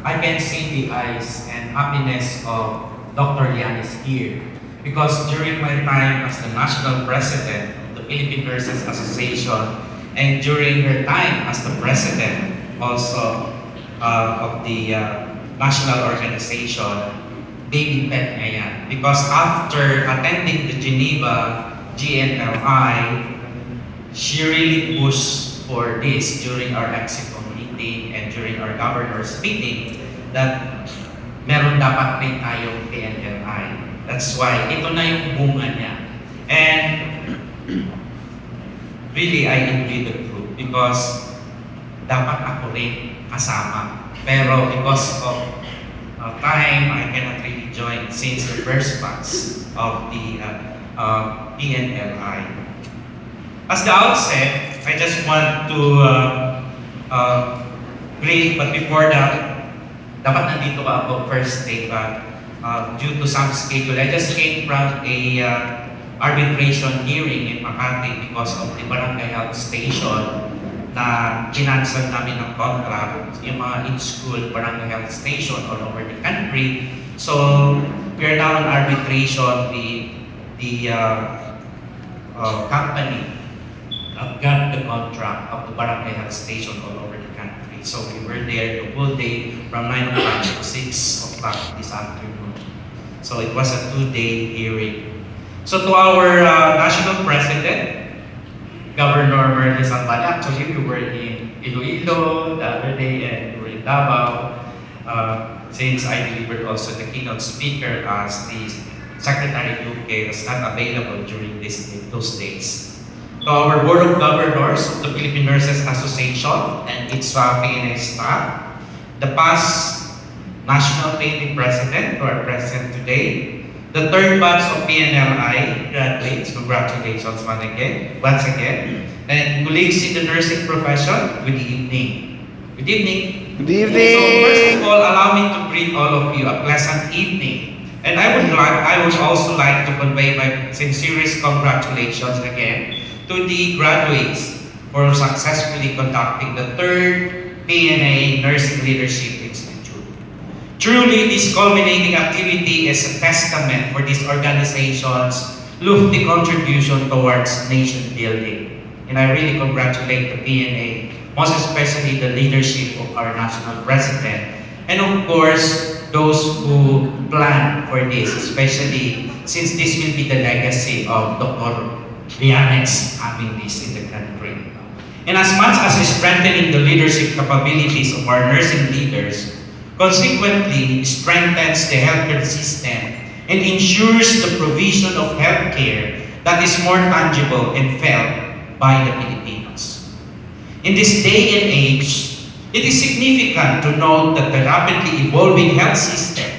I can see the eyes and happiness of Dr. Lianis here. Because during my time as the National President of the Philippine Nurses Association and during her time as the President also of the National Organization, baby pet niya yan. Because after attending the Geneva GNLI, she really pushed for this during our EXICO meeting and during our governor's meeting that meron dapat rin tayong PNLI. That's why ito na yung bunga niya. And really, I envy the group because dapat ako rin kasama. Pero because of time, I cannot really join since the first batch of the PNLI. As the outset, I just want to greet, but before that, dapat nandito ako first day, but due to some schedule, I just came from a arbitration hearing in Makati because of the barangay health station na kinansel namin ng contract, yung mga in-school barangay health station all over the country. So, we are now in arbitration. The company got the contract of the barangay health station all over the country. So, we were there the whole day from 9 o'clock to 6 o'clock this afternoon. So, it was a 2-day hearing. So, to our national president, Governor Merle Santana, actually we were in Iloilo the other day and we were in Davao since I delivered also the keynote speaker as the Secretary UK was not available during those days. To our Board of Governors of the Philippine Nurses Association and its PNA staff, the past National PNA President, or President today, the third batch of PNLI graduates, congratulations once again. And colleagues in the nursing profession, good evening. Good evening. Good evening. So first of all, allow me to greet all of you a pleasant evening. And I would also like to convey my sincerest congratulations again to the graduates for successfully conducting the third PNA Nursing Leadership Institute. Truly, this culminating activity is a testament for this organization's lofty contribution towards nation building. And I really congratulate the PNA, most especially the leadership of our national president, and of course, those who planned for this, especially since this will be the legacy of Dr. Lianis having this in the country. And as much as strengthening the leadership capabilities of our nursing leaders, consequently strengthens the healthcare system and ensures the provision of healthcare that is more tangible and felt by the Filipinos. In this day and age, it is significant to note that the rapidly evolving health system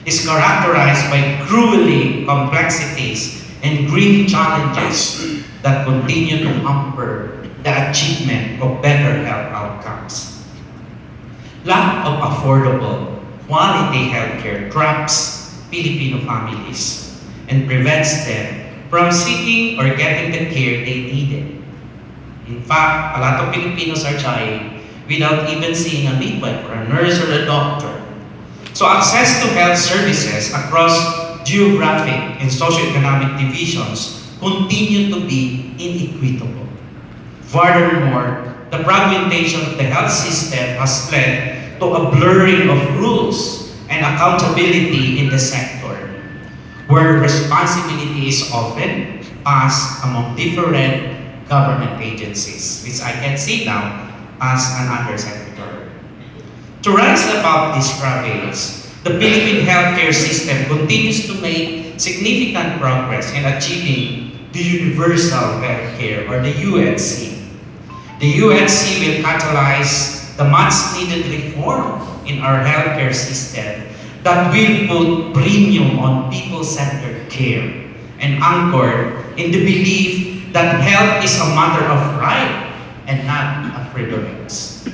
is characterized by grueling complexities and grim challenges that continue to hamper the achievement of better health outcomes. Lack of affordable, quality healthcare traps Filipino families and prevents them from seeking or getting the care they needed. In fact, a lot of Filipinos are dying without even seeing a midwife or a nurse or a doctor. So access to health services across geographic and socioeconomic divisions continue to be inequitable. Furthermore, the fragmentation of the health system has led to a blurring of rules and accountability in the sector, where responsibility is often passed among different government agencies, which I can see now as an undersecretary. To rise above these travails, the Philippine healthcare system continues to make significant progress in achieving the universal healthcare, or the UHC. The UHC will catalyze the much-needed reform in our healthcare system that will put premium on people-centered care and anchored in the belief that health is a matter of right and not a privilege.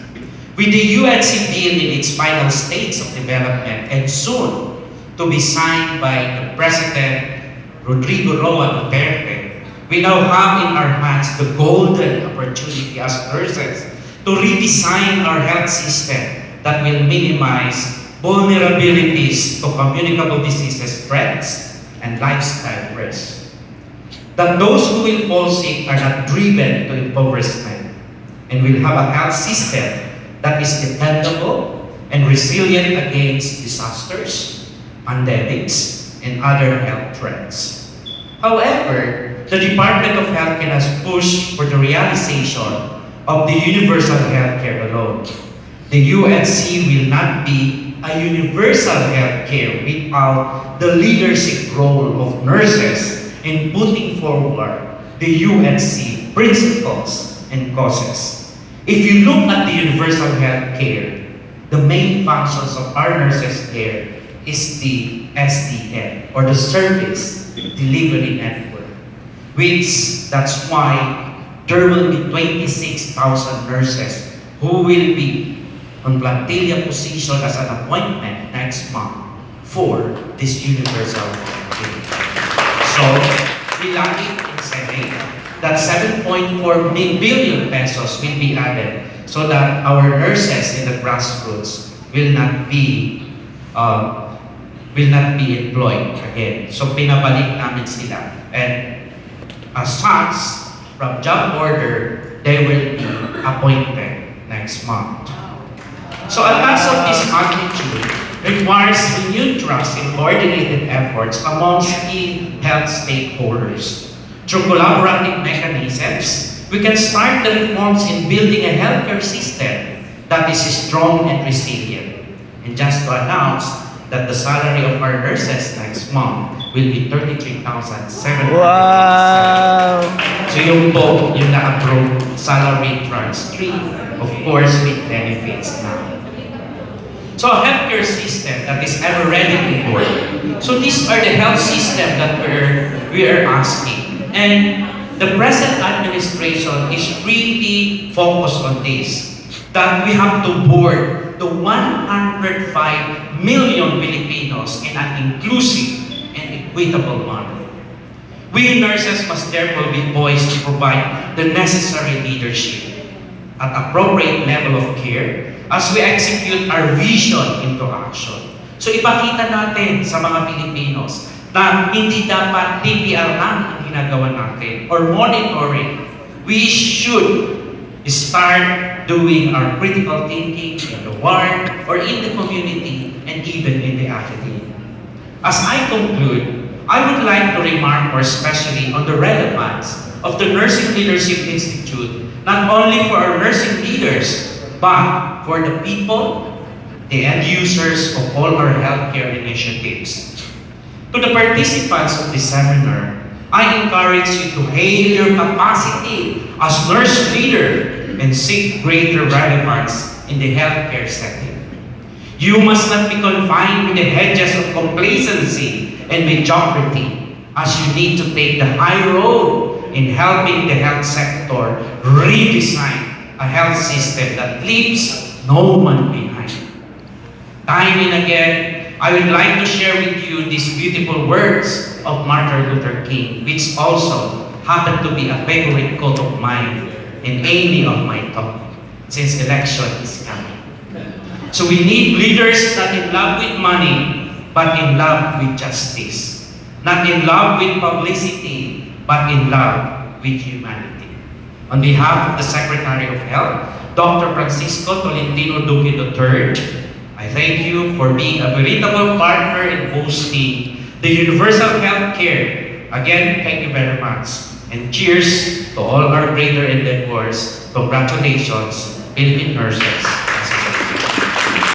With the UHC bill in its final stage of development and soon to be signed by the President Rodrigo Roa Duterte, we now have in our hands the golden opportunity as nurses to redesign our health system that will minimize vulnerabilities to communicable diseases, threats, and lifestyle risks. That those who will fall sick are not driven to impoverishment and will have a health system that is dependable and resilient against disasters, pandemics, and other health threats. However, the Department of Health has pushed for the realization of the universal healthcare alone. The UNC will not be a universal healthcare without the leadership role of nurses in putting forward the UNC principles and causes. If you look at the universal healthcare, the main functions of our nurses care is the SDN, or the Service Delivery Network, which that's why there will be 26,000 nurses who will be on plantilla position as an appointment next month for this universal healthcare. So, we lucky in saying that 7.4 billion pesos will be added so that our nurses in the grassroots will not be employed again. So pinabalik namin sila. And as such, from job order, they will be appointed next month. So a task of this magnitude requires renewed trust and coordinated efforts amongst key health stakeholders. Through collaborative mechanisms, we can start the reforms in building a healthcare system that is strong and resilient. And just to announce that the salary of our nurses next month will be 33,700. Wow! So yung po, yung na-approve salary tranche 3, of course, with benefits now. So a healthcare system that is ever ready before. So these are the health system that we are asking. And the present administration is really focused on this. That we have to board the 105 million Filipinos in an inclusive and equitable manner. We nurses must therefore be poised to provide the necessary leadership at appropriate level of care as we execute our vision into action. So ipakita natin sa mga Pilipinos na hindi dapat TPR lang ang ginagawa natin or monitoring. We should start doing our critical thinking in the ward or in the community and even in the academia. As I conclude, I would like to remark more especially on the relevance of the Nursing Leadership Institute, not only for our nursing leaders, but for the people, the end users of all our healthcare initiatives. To the participants of this seminar, I encourage you to hail your capacity as nurse leader and seek greater relevance in the healthcare setting. You must not be confined with the hedges of complacency and mediocrity, as you need to take the high road in helping the health sector redesign a health system that leaves no one behind. Time and again, I would like to share with you these beautiful words of Martin Luther King, which also happen to be a favorite quote of mine in any of my talk, since election is coming. So we need leaders not in love with money, but in love with justice. Not in love with publicity, but in love with humanity. On behalf of the Secretary of Health, Dr. Francisco Tolentino Duque III, I thank you for being a veritable partner in boosting the universal health care. Again, thank you very much. And cheers to all our greater endeavors. Congratulations, Philippine nurses.